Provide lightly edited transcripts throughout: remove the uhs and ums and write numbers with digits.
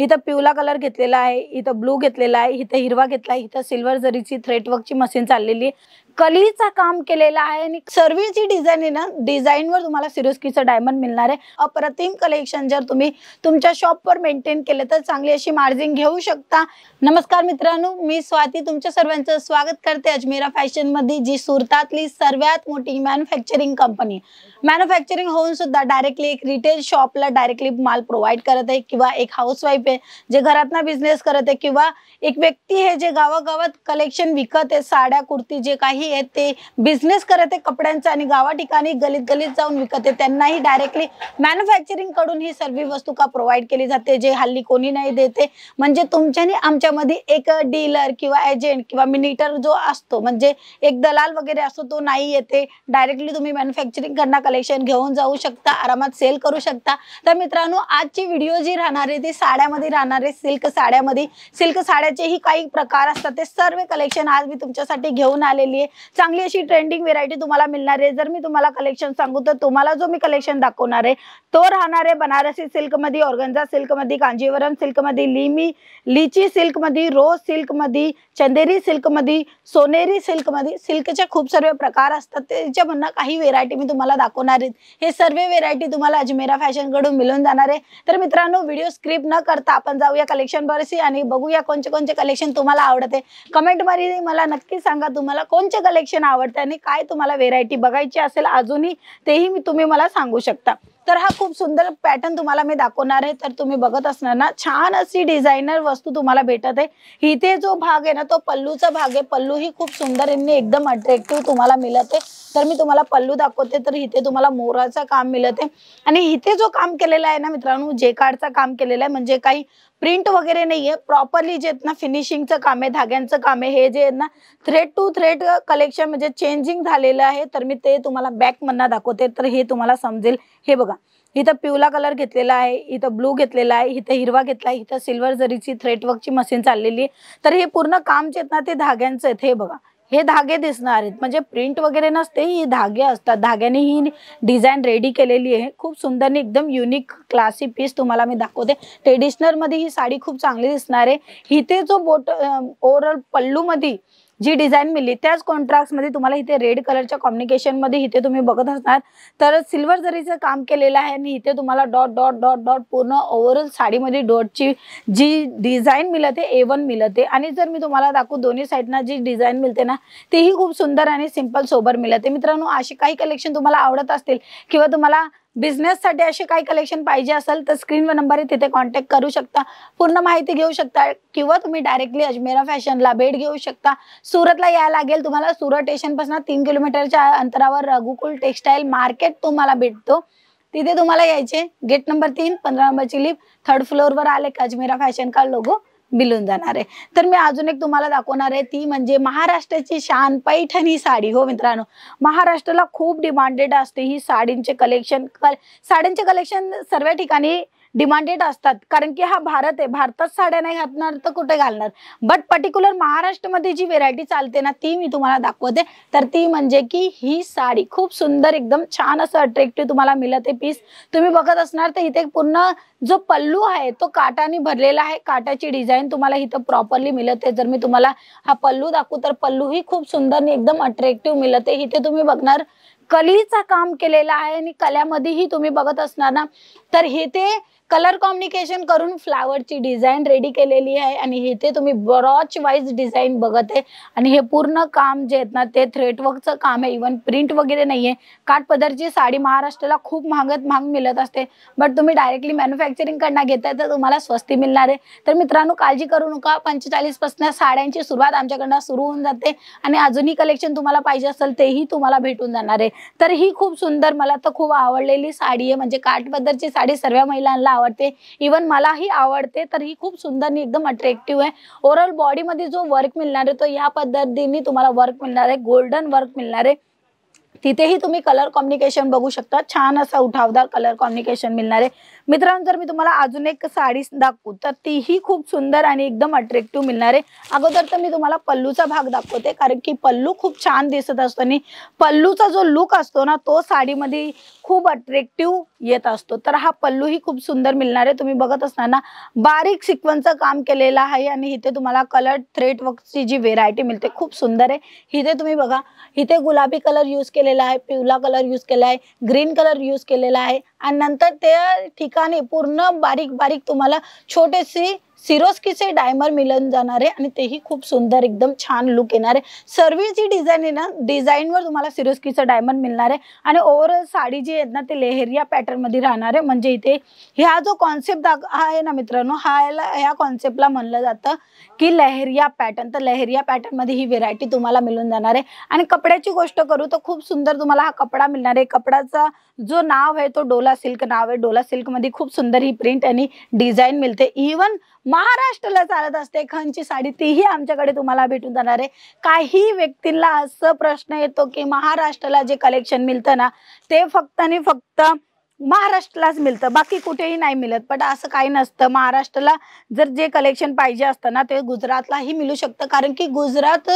इथं पिवळा कलर घेतलेला आहे, इथं ब्लू घेतलेला आहे, इथं हिरवा घेतला आहे, इथं सिल्वर जरीची थ्रेड वर्कची मशीन चाललेली आहे, कलीचा काम केलेला आहे आणि सर्वची डिझाईन आहे ना, डिझाईनवर तुम्हाला सिरोस्कीचं डायमंड मिळणार आहे। अप्रतिम कलेक्शन जर तुम्ही तुमच्या शॉपवर मेंटेन केले तर चांगली अशी मार्जिन घेऊ शकता। नमस्कार मित्रांनो, मी स्वाती तुमच्या सर्वांचं स्वागत करते अजमेरा फॅशन मध्ये, जी सुरतातली सर्वात मोठी मॅन्युफॅक्चरिंग कंपनी। मॅन्युफॅक्चरिंग होऊन सुद्धा डायरेक्टली एक रिटेल शॉपला डायरेक्टली माल प्रोव्हाइड करत आहे, किंवा एक हाऊसवाईफ आहे जे घरातना बिझनेस करत आहे, किंवा एक व्यक्ती आहे जे गावागावात कलेक्शन विकत आहे, साड्या कुर्ती जे काही आहे ते बिझनेस करत आहे कपड्यांचा आणि गावा ठिकाणी गलीत गलीत जाऊन विकत आहे, त्यांनाही डायरेक्टली मॅन्युफॅक्चरिंग कडून ही सर्व वस्तू का प्रोव्हाइड केली जाते, जे हल्ली कोणी नाही देते। म्हणजे तुमच्यानी आमच्यामध्ये एक डीलर किंवा एजंट किंवा मिनिटर जो असतो, म्हणजे एक दलाल वगैरे असतो, तो नाही येते। डायरेक्टली तुम्ही मॅन्युफॅक्चरिंग करना कलेक्शन घेऊन जाऊ शकता, आरामात सेल करू शकता। तर मित्रांनो, आजची व्हिडिओ जी राहणार आहे ती साड्यामध्ये राहणार आहे, सिल्क साड्यामध्ये। सिल्क साड्याचेही काही प्रकार असतात, ते सर्व कलेक्शन आज मी तुमच्यासाठी घेऊन आलेली आहे। चांगली अशी ट्रेंडिंग व्हेरायटी तुम्हाला मिळणार आहे। जर मी तुम्हाला कलेक्शन सांगू तर तुम्हाला जो मी कलेक्शन दाखवणार आहे तो राहणार आहे बनारसी सिल्क मध्ये, ऑर्गेन्झा सिल्क मध्ये, कांजीवरम सिल्क मध्ये, लीची सिल्क मध्ये, रोज सिल्क मध्ये, चंदेरी सिल्क मध्ये, सोनेरी सिल्क मध्ये। सिल्कचे खूप सर्व प्रकार असतात, त्याच्यामधून काही व्हेरायटी मी तुम्हाला दाखवणार आहे। हे सर्व व्हेरायटी तुम्हाला अजमेरा फॅशन कडून मिळून जाणार आहे। तर मित्रांनो, व्हिडिओ स्किप न करता आपण जाऊया कलेक्शन वरती आणि बघूया कोणते कोणते कलेक्शन तुम्हाला आवडते। कमेंट मध्ये मला नक्की सांगा तुम्हाला कोणते कलेक्शन आवडते आणि काय तुम्हाला व्हेरायटी बघायची असेल अजूनही, तेही तुम्ही मला सांगू शकता। तर हा खूप सुंदर पॅटर्न तुम्हाला मी दाखवणार आहे। तर तुम्ही बघत असणार ना, छान अशी डिझायनर वस्तू तुम्हाला भेटत आहे। इथे जो भाग आहे ना तो पल्लूचा भाग आहे, पल्लू ही खूप सुंदर एकदम अट्रॅक्टिव्ह तुम्हाला मिळते। तर मी तुम्हाला पल्लू दाखवते, तर इथे तुम्हाला मोराचं काम मिळते आणि इथे जो काम केलेला आहे ना मित्रांनो, जेकार्डचं काम केलेलं आहे, म्हणजे काही प्रिंट वगैरे नाहीये, प्रॉपरली जे ना फिनिशिंगचं काम आहे, धाग्यांचं काम आहे। हे जे ना थ्रेड टू थ्रेड कलेक्शन म्हणजे चेंजिंग झालेलं आहे। तर मी ते तुम्हाला बॅक मधनं दाखवते, तर हे तुम्हाला समजेल। हे बघा, इथं पिवळा कलर घेतलेला आहे, इथं ब्लू घेतलेला आहे, इथं हिरवा घेतला आहे, इथं सिल्वर जरीची थ्रेड वर्कची मशीन चाललेली आहे। तर हे पूर्ण काम जे ना ते धाग्यांचं आहे। हे बघा, हे धागे दिसणार आहेत, म्हणजे प्रिंट वगैरे नसते, ही धागे असतात। धाग्याने ही डिझाइन रेडी केलेली आहे, खूप सुंदर एकदम युनिक क्लासी पीस तुम्हाला मी दाखवते। ट्रेडिशनल मध्ये ही साडी खूप चांगली दिसणार आहे। इथे जो ओव्हरऑल पल्लू मध्ये जी डिझाइन मिळली त्याच कॉन्ट्रास्ट मध्ये तुम्हाला इथे रेड कलरच्या कॉम्बिनेशन मध्ये इथे तुम्ही बघत असणार, तर सिल्वर जरीचं काम केलेलं आहे आणि इथे तुम्हाला डॉट डॉट डॉट डॉट पूर्ण ओव्हरऑल साडीमध्ये डॉटची जी डिझाइन मिळते A1 मिळते। आणि जर मी तुम्हाला दाखवू दोन्ही साइडना जी डिझाइन मिळते ना, तेही खूप सुंदर आणि सिंपल सोबर मिळते। मित्रांनो, अशी काही कलेक्शन तुम्हाला आवडत असतील किंवा तुम्हाला बिझनेस साठी असे काही कलेक्शन पाहिजे असेल तर स्क्रीनवर नंबर आहे, तिथे कॉन्टॅक्ट करू शकता, पूर्ण माहिती घेऊ शकता, किंवा तुम्ही डायरेक्टली अजमेरा फॅशनला भेट घेऊ शकता। सुरतला यायला लागेल तुम्हाला, सुरत स्टेशन पासून 3 किलोमीटरच्या अंतरावर रघुकुल टेक्सटाईल मार्केट तुम्हाला भेटतो, तिथे तुम्हाला यायचे। गेट नंबर 3, 15 नंबरची लिफ्ट, 3rd फ्लोर वर आले का अजमेरा फॅशन का लोगो मिळून जाणार आहे। तर मी अजून एक तुम्हाला दाखवणार आहे, ती म्हणजे महाराष्ट्राची शान पैठणी साडी। हो मित्रांनो, महाराष्ट्राला खूप डिमांडेड असते ही साडींचे कलेक्शन। साड्यांचे कलेक्शन सर्व ठिकाणी डिमांडेड असतात, कारण की हा भारत आहे, भारतात साड्या नाही घालणार तर कुठे घालणार। बट पर्टिक्युलर महाराष्ट्रामध्ये जी व्हेरायटी चालते ना, ती मी तुम्हाला दाखवते। तर ती म्हणजे की ही साडी खूप सुंदर एकदम छान असं अट्रॅक्टिव्ह तुम्हाला मिळते पीस। तुम्ही बघत असणार तर इथे पूर्ण जो पल्लू आहे तो काटाने भरलेला आहे, काटाची डिझाइन तुम्हाला इथं प्रॉपरली मिळते। जर मी तुम्हाला हा पल्लू दाखवू तर पल्लू ही खूप सुंदर एकदम अट्रॅक्टिव्ह मिळते। इथे तुम्ही बघणार कलीचा काम केलेला आहे आणि कल्यामध्येही तुम्ही बघत असणार ना, तर इथे कलर कॉम्बिनेशन करून फ्लावरची डिझाइन रेडी केलेली आहे आणि इथे तुम्ही ब्रॉच वाइज डिझाइन बघत आहे। आणि हे पूर्ण काम जे आहेत ना ते थ्रेड वर्कचं काम आहे, इवन प्रिंट वगैरे नाहीये। काठ पदरची साडी महाराष्ट्राला खूप महागात महाग मिळत असते, बट तुम्ही डायरेक्टली मॅन्युफॅक्चरिंग कडनं घेताय तर तुम्हाला स्वस्ती मिळणार आहे। तर मित्रांनो, काळजी करू नका, 45 पासून साड्यांची सुरुवात आमच्याकडनं सुरू होऊन जाते आणि अजूनही कलेक्शन तुम्हाला पाहिजे असेल तेही तुम्हाला भेटून जाणार आहे। तर ही खूप सुंदर, मला तर खूप आवडलेली साडी आहे, म्हणजे काठ पदरची साडी सर्व महिलांना आवडते, इवन मलाही आवडते। तर ही खूप सुंदर आणि एकदम अट्रॅक्टिव्ह आहे। ओव्हरऑल बॉडी मध्ये जो वर्क मिळणार आहे तो या पद्धतीने तुम्हाला वर्क मिळणार आहे, गोल्डन वर्क मिळणार आहे। तिथेही तुम्ही कलर कॉम्बिनेशन बघू शकता, छान असा उठावदार कलर कॉम्बिनेशन मिळणार आहे मित्रांनो। जर मी तुम्हाला अजून एक साडी दाखवू तर तीही खूप सुंदर आणि एकदम अट्रॅक्टिव्ह मिळणार आहे। अगोदर तर मी तुम्हाला पल्लूचा भाग दाखवते, कारण की पल्लू खूप छान दिसत असतो आणि पल्लूचा जो लुक असतो ना तो साडीमध्ये खूप अट्रॅक्टिव्ह येत असतो। तर हा पल्लूही खूप सुंदर मिळणार आहे। तुम्ही बघत असताना बारीक सिक्वेन्सचं काम केलेलं आहे आणि इथे तुम्हाला कलर थ्रेड वर्कची जी व्हेरायटी मिळते खूप सुंदर आहे। इथे तुम्ही बघा, इथे गुलाबी कलर यूज केलेला आहे, पिवळा कलर यूज केला आहे, ग्रीन कलर यूज केलेला आहे आणि नंतर त्या ठिकाणी पूर्ण बारीक बारीक तुम्हाला छोटेसे सिरोस्कीचे डायमंड मिळून जाणार आहे आणि तेही खूप सुंदर एकदम छान लुक येणार आहे। सर्व जी डिझाईन आहे ना, डिझाईनवर तुम्हाला सिरोस्कीचं डायमंड मिळणार आहे आणि ओव्हरऑल साडी जी आहे ना ती लेहरिया पॅटर्न मध्ये राहणार आहे। म्हणजे इथे ह्या जो कॉन्सेप्ट आहे ना मित्रांनो, ह्या कॉन्सेप्टला म्हणलं जातं की लेहरिया पॅटर्न। तर लेहरिया पॅटर्न मध्ये ही व्हेरायटी तुम्हाला मिळून जाणार आहे। आणि कपड्याची गोष्ट करू तर खूप सुंदर तुम्हाला हा कपडा मिळणार आहे। कपड्याचा जो नाव आहे तो डोला सिल्क नाव आहे। डोला सिल्क मध्ये खूप सुंदर ही प्रिंट आणि डिझाईन मिळते। इवन महाराष्ट्राला चालत असते खणची साडी, तीही आमच्याकडे तुम्हाला भेटून जाणार आहे। काही व्यक्तींना असं प्रश्न येतो की महाराष्ट्राला जे कलेक्शन मिळतं ना ते फक्त आणि फक्त महाराष्ट्रालाच मिळतं, बाकी कुठेही नाही मिळत। पण असं काही नसतं। महाराष्ट्राला जर जे कलेक्शन पाहिजे असतं ना ते गुजरातलाही मिळू शकतं, कारण की गुजरात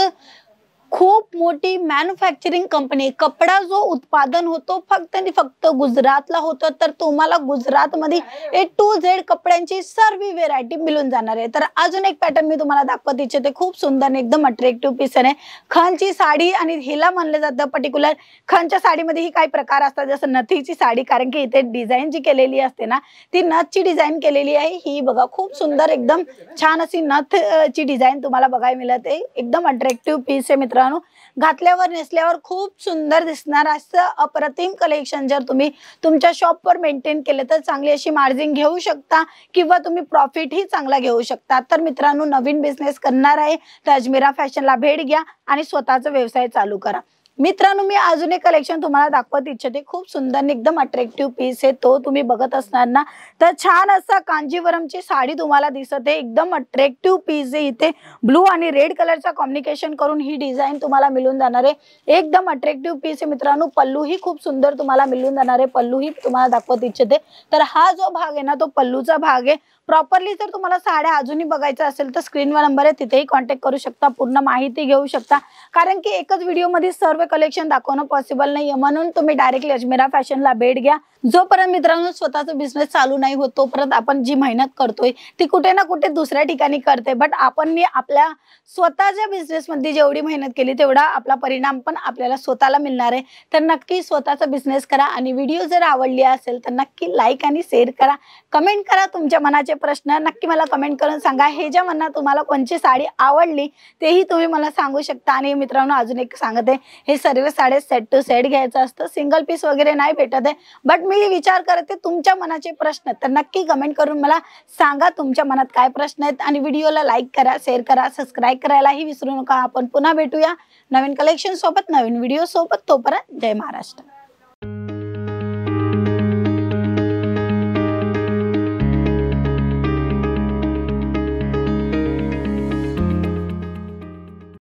खूप मोठी मॅन्युफॅक्चरिंग कंपनी, कपडा जो उत्पादन होतो फक्त आणि फक्त गुजरातला होतं। तर तुम्हाला गुजरातमध्ये A to Z कपड्यांची सर्व व्हेरायटी मिळून जाणार आहे। तर अजून एक पॅटर्न मी तुम्हाला दाखवत इच्छिते, खूप सुंदर एकदम अट्रॅक्टिव्ह पीस आहे। खणची साडी आणि हिला म्हणलं जातं पर्टिक्युलर खणच्या साडीमध्ये ही काही प्रकार असतात, जसं नथीची साडी, कारण की इथे डिझाईन जी केलेली असते ना ती नथची डिझाईन केलेली आहे। ही बघा खूप सुंदर एकदम छान अशी नथची डिझाईन तुम्हाला बघायला मिळते। एकदम अट्रॅक्टिव्ह पीस आहे मित्रांनो, घातल्यावर नेसल्यावर खूप सुंदर दिसणार असं अप्रतिम कलेक्शन जर तुम्ही तुमच्या शॉपवर मेंटेन केले तर चांगली अशी मार्जिन घेऊ शकता किंवा तुम्ही प्रॉफिट ही चांगला घेऊ शकता। तर मित्रांनो, नवीन बिझनेस करणार आहे तर अजमेरा फॅशनला भेट घ्या आणि स्वतःचा व्यवसाय चालू करा। मित्रांनो, मी अजून एक कलेक्शन तुम्हाला दाखवत इच्छिते, खूप सुंदर एकदम अट्रॅक्टिव्ह पीस आहे। तो तुम्ही बघत असणार ना तर छान असा कांजीवरमची साडी तुम्हाला दिसते, एकदम अट्रॅक्टिव्ह पीस आहे। इथे ब्लू आणि रेड कलरचा कॉम्बिनेशन करून ही डिझाईन तुम्हाला मिळून जाणार आहे। एकदम अट्रॅक्टिव्ह पीस आहे मित्रांनो। पल्लू ही खूप सुंदर तुम्हाला मिळून जाणार आहे, पल्लू ही तुम्हाला दाखवत इच्छिते। तर हा जो भाग आहे ना तो पल्लूचा भाग आहे। प्रॉपरली जर तुम्हाला साड्या अजूनही बघायचं असेल तर स्क्रीनवर नंबर आहे, तिथेही कॉन्टॅक्ट करू शकता, पूर्ण माहिती घेऊ शकता, कारण की एकच व्हिडिओमध्ये सर्व कलेक्शन दाखवणं पॉसिबल नाहीये। म्हणून तुम्ही डायरेक्टली अजमेरा फॅशनला भेट घ्या। जोपर्यंत मित्रांनो स्वतःचा बिझनेस चालू नाही होत तोपर्यंत आपण जी मेहनत करतोय ती कुठे ना कुठे दुसऱ्या ठिकाणी करते, बट आपण आपल्या स्वतःच्या बिझनेसमध्ये जेवढी मेहनत केली तेवढा आपला परिणाम पण आपल्याला स्वतःला मिळणार आहे। तर नक्की स्वतःचा बिझनेस करा आणि व्हिडिओ जर आवडली असेल तर नक्की लाईक आणि शेअर करा, कमेंट करा तुमच्या मनाचे प्रश्न नक्की मला कमेंट करून सांगा। हे ज्या मनात तुम्हाला कोणती साडी आवडली तेही तुम्ही मला सांगू शकता। आणि मित्रांनो, अजून एक सांगते, हे सर्व साड्या सेट टू सेट घ्यायचं असतं, सिंगल पीस वगैरे नाही भेटत आहे। बट मी विचार करते तुमच्या मनाचे प्रश्न, तर नक्की कमेंट करून मला सांगा तुमच्या मनात काय प्रश्न आहेत। आणि व्हिडिओला लाईक करा, शेअर करा, सबस्क्राईब करायलाही विसरू नका। आपण पुन्हा भेटूया नवीन कलेक्शन सोबत, नवीन व्हिडिओ सोबत। तोपर्यंत जय महाराष्ट्र।